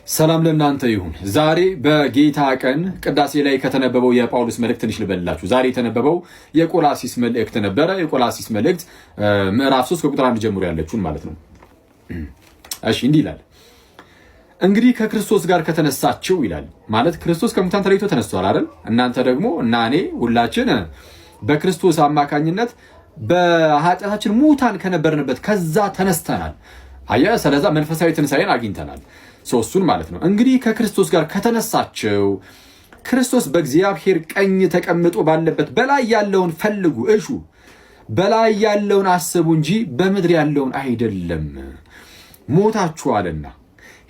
ሰላም ለእናንተ ይሁን። ዛሬ በጌታ ቀን ቅዳሴ ላይ ከተነበበው የጳውሎስ መልእክት ትንሽ ልበላችሁ። ዛሬ የተነበበው የቆላሲስ መልእክት ነበረ። የቆላሲስ መልእክት ምዕራፍ 3 ከቁጥር 1 ጀምሮ ያለችውን ማለት ነው። እሺ እንዲህ ይላል፣ እንግዲህ ከክርስቶስ ጋር ከተነሳችሁ ይላል። ማለት ክርስቶስ ከሙታን ተለይቶ ተነስቷል አይደል? እናንተ ደግሞ እና እኔ ሁላችን በክርስቶስ አማካኝነት በኃጢአታችን ሙታን ከነበርንበት ከዛ ተነስተናል። አያ ስለዛ መንፈሳዊ ትንሳኤን አግኝተናል። ሶስቱን ማለት ነው። እንግዲህ ከክርስቶስ ጋር ከተነሳችሁ ክርስቶስ በእግዚአብሔር ቀኝ ተቀምጦ ባለበት በላይ ያለውን ፈልጉ፣ እሹ፣ በላይ ያለውን አስቡ እንጂ በምድር ያለውን አይደለም። ሞታችኋልና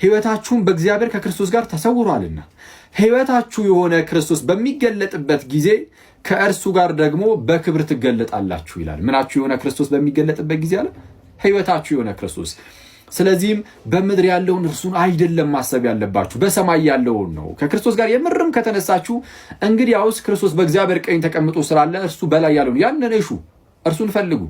ሕይወታችሁም በእግዚአብሔር ከክርስቶስ ጋር ተሰውሯልና ሕይወታችሁ የሆነ ክርስቶስ በሚገለጥበት ጊዜ ከእርሱ ጋር ደግሞ በክብር ትገለጣላችሁ ይላል። ምናችሁ የሆነ ክርስቶስ በሚገለጥበት ጊዜ አለ? ሕይወታችሁ የሆነ ክርስቶስ። ስለዚህም በምድር ያለውን እርሱን አይደለም ማሰብ ያለባችሁ፣ በሰማይ ያለውን ነው። ከክርስቶስ ጋር የምርም ከተነሳችሁ እንግዲያውስ ክርስቶስ በእግዚአብሔር ቀኝ ተቀምጦ ስላለ እርሱ በላይ ያለውን ያንን እሹ፣ እርሱን ፈልጉ።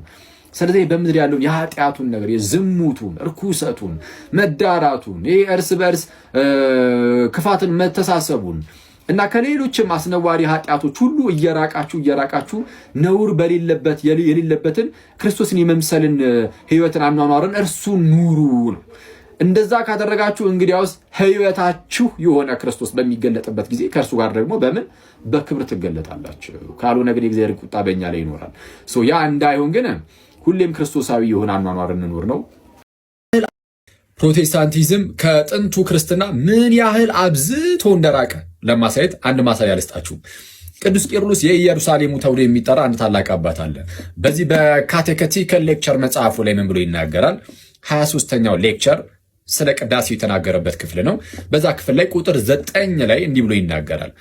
ስለዚህ በምድር ያለውን የኃጢአቱን ነገር፣ የዝሙቱን፣ እርኩሰቱን፣ መዳራቱን፣ ይሄ እርስ በእርስ ክፋትን፣ መተሳሰቡን እና ከሌሎችም አስነዋሪ ኃጢአቶች ሁሉ እየራቃችሁ ነውር የሌለበትን ክርስቶስን የመምሰልን ሕይወትን አኗኗርን እርሱ ኑሩ ነው። እንደዛ ካደረጋችሁ እንግዲያውስ ሕይወታችሁ የሆነ ክርስቶስ በሚገለጥበት ጊዜ ከእርሱ ጋር ደግሞ በክብር ትገለጣላችሁ። ካልሆነ ግን የእግዚአብሔር ቁጣ በእኛ ላይ ይኖራል። ያ እንዳይሆን ግን ሁሌም ክርስቶሳዊ የሆነ አኗኗር እንኖር ነው። ፕሮቴስታንቲዝም ከጥንቱ ክርስትና ምን ያህል አብዝቶ እንደራቀ ለማሳየት አንድ ማሳያ ልስጣችሁ። ቅዱስ ቄርሎስ የኢየሩሳሌሙ ተብሎ የሚጠራ አንድ ታላቅ አባት አለ። በዚህ በካቴኬቲካል ሌክቸር መጽሐፉ ላይ ምን ብሎ ይናገራል? 23ኛው ሌክቸር ስለ ቅዳሴ የተናገረበት ክፍል ነው። በዛ ክፍል ላይ ቁጥር 9 ላይ እንዲህ ብሎ ይናገራል።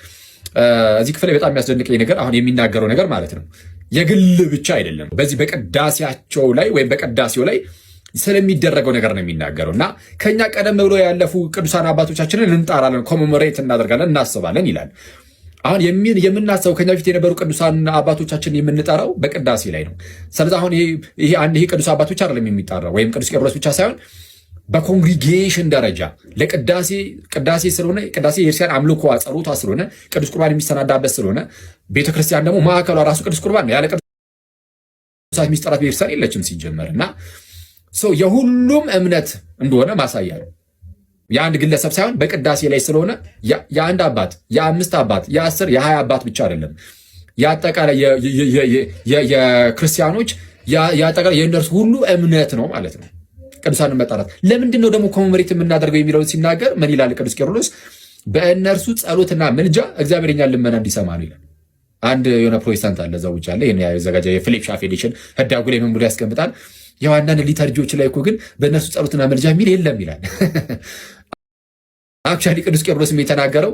እዚህ ክፍል ላይ በጣም የሚያስደንቀኝ ነገር አሁን የሚናገረው ነገር ማለት ነው የግል ብቻ አይደለም። በዚህ በቅዳሴያቸው ላይ ወይም በቅዳሴው ላይ ስለሚደረገው ነገር ነው የሚናገረው እና ከኛ ቀደም ብሎ ያለፉ ቅዱሳን አባቶቻችንን እንጣራለን፣ ኮሜሞሬት እናደርጋለን፣ እናስባለን ይላል። አሁን የምናስበው ከኛ በፊት የነበሩ ቅዱሳን አባቶቻችን የምንጠራው በቅዳሴ ላይ ነው። ስለዚህ አሁን ይሄ ቅዱስ አባት ብቻ አይደለም የሚጣራው ወይም ቅዱስ ቄርሎስ ብቻ ሳይሆን በኮንግሪጌሽን ደረጃ ቅዳሴ ስለሆነ ቅዳሴ የክርስቲያን አምልኮ ጸሎቷ ስለሆነ ቅዱስ ቁርባን የሚሰናዳበት ስለሆነ ቤተክርስቲያን ደግሞ ማዕከሏ ራሱ ቅዱስ ቁርባን ነው። ያለ ቅዱሳት ሚስጥራት ቤተክርስቲያን የለችም ሲጀመር እና የሁሉም እምነት እንደሆነ ማሳያ ነው። የአንድ ግለሰብ ሳይሆን በቅዳሴ ላይ ስለሆነ የአንድ አባት፣ የአምስት አባት፣ የ10 የ20 አባት ብቻ አይደለም። የአጠቃላይ የክርስቲያኖች የአጠቃላይ የእነርሱ ሁሉ እምነት ነው ማለት ነው ቅዱሳንን መጣራት። ለምንድን ነው ደግሞ ኮሜሞሬት የምናደርገው የሚለውን ሲናገር ምን ይላል ቅዱስ ቄርሎስ? በእነርሱ ጸሎትና ምልጃ እግዚአብሔር እኛን ልመና እንዲሰማ ነው ይላል። አንድ የሆነ ፕሮቴስታንት አለ እዛ ውጭ አለ ያዘጋጀ የፊሊፕ ሻፍ ኤዲሽን ህዳጉ ላይ ምን ብሎ ያስቀምጣል? የዋናን ሊተርጂዎች ላይ እኮ ግን በእነርሱ ጸሎትና መልጃ የሚል የለም ይላል። አክቹዋሊ ቅዱስ ቄርሎስም የተናገረው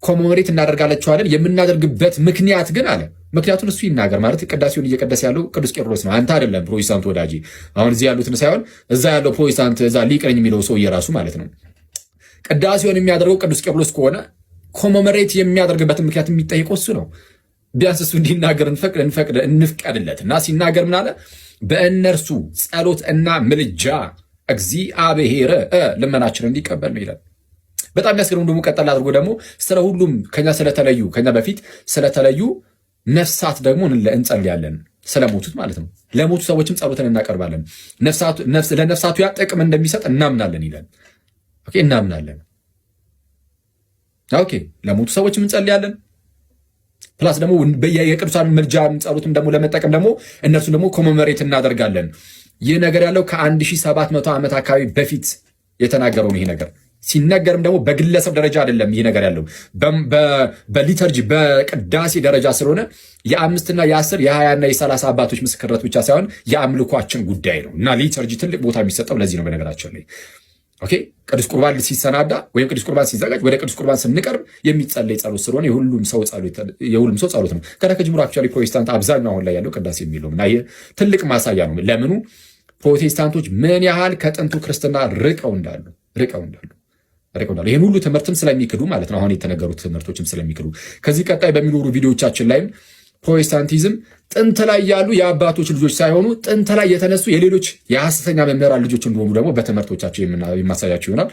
ኮሜሞሬት እናደርጋላችኋለን የምናደርግበት ምክንያት ግን አለ። ምክንያቱን እሱ ይናገር ማለት ቅዳሴውን እየቀደሰ ያለው ቅዱስ ቄርሎስ ነው፣ አንተ አይደለም ፕሮቴስታንት ወዳጄ። አሁን እዚህ ያሉትን ሳይሆን እዛ ያለው ፕሮቴስታንት እዛ ሊቅ ነኝ የሚለው ሰው እየራሱ ማለት ነው። ቅዳሴውን የሚያደርገው ቅዱስ ቄርሎስ ከሆነ ኮሜሞሬት የሚያደርግበትን ምክንያት የሚጠይቀው እሱ ነው። ቢያንስ እሱ እንዲናገር እንፍቀድለት እና ሲናገር ምን አለ? በእነርሱ ጸሎት እና ምልጃ እግዚአብሔር ልመናችንን እንዲቀበል ነው ይላል። በጣም የሚያስገርም ደግሞ ቀጠል አድርጎ ደግሞ ስለ ሁሉም ከኛ በፊት ስለተለዩ ነፍሳት ደግሞ እንጸልያለን፣ ስለሞቱት ማለት ነው። ለሞቱ ሰዎችም ጸሎትን እናቀርባለን፣ ለነፍሳቱ ያ ጥቅም እንደሚሰጥ እናምናለን ይላል። እናምናለን። ለሞቱ ሰዎችም እንጸልያለን። ፕላስ ደግሞ የቅዱሳን ምልጃ ጸሎትም ደግሞ ለመጠቀም ደግሞ እነርሱን ደግሞ ኮሜሞሬት እናደርጋለን። ይህ ነገር ያለው ከ1700 ዓመት አካባቢ በፊት የተናገረው ነው። ይሄ ነገር ሲነገርም ደግሞ በግለሰብ ደረጃ አይደለም። ይህ ነገር ያለው በሊተርጂ በቅዳሴ ደረጃ ስለሆነ የ5 የ10 የ20 የ30 አባቶች ምስክርነት ብቻ ሳይሆን የአምልኳችን ጉዳይ ነው እና ሊተርጂ ትልቅ ቦታ የሚሰጠው ለዚህ ነው። በነገራችን ላይ ቅዱስ ቁርባን ሲሰናዳ ወይም ቅዱስ ቁርባን ሲዘጋጅ ወደ ቅዱስ ቁርባን ስንቀርብ የሚጸለይ ጸሎት ስለሆነ የሁሉም ሰው ጸሎት ነው። ከጀምሮ አክቹዋሊ ፕሮቴስታንት አብዛኛው አሁን ላይ ያለው ቅዳሴ የሚለው እና ይህ ትልቅ ማሳያ ነው። ለምኑ ፕሮቴስታንቶች ምን ያህል ከጥንቱ ክርስትና ርቀው እንዳሉ ይህን ሁሉ ትምህርትም ስለሚክዱ ማለት ነው። አሁን የተነገሩት ትምህርቶችም ስለሚክዱ ከዚህ ቀጣይ በሚኖሩ ቪዲዮቻችን ላይም ፕሮቴስታንቲዝም ጥንት ላይ ያሉ የአባቶች ልጆች ሳይሆኑ ጥንት ላይ የተነሱ የሌሎች የሐሰተኛ መምህራን ልጆች እንደሆኑ ደግሞ በትምህርቶቻቸው የማሳያቸው ይሆናል።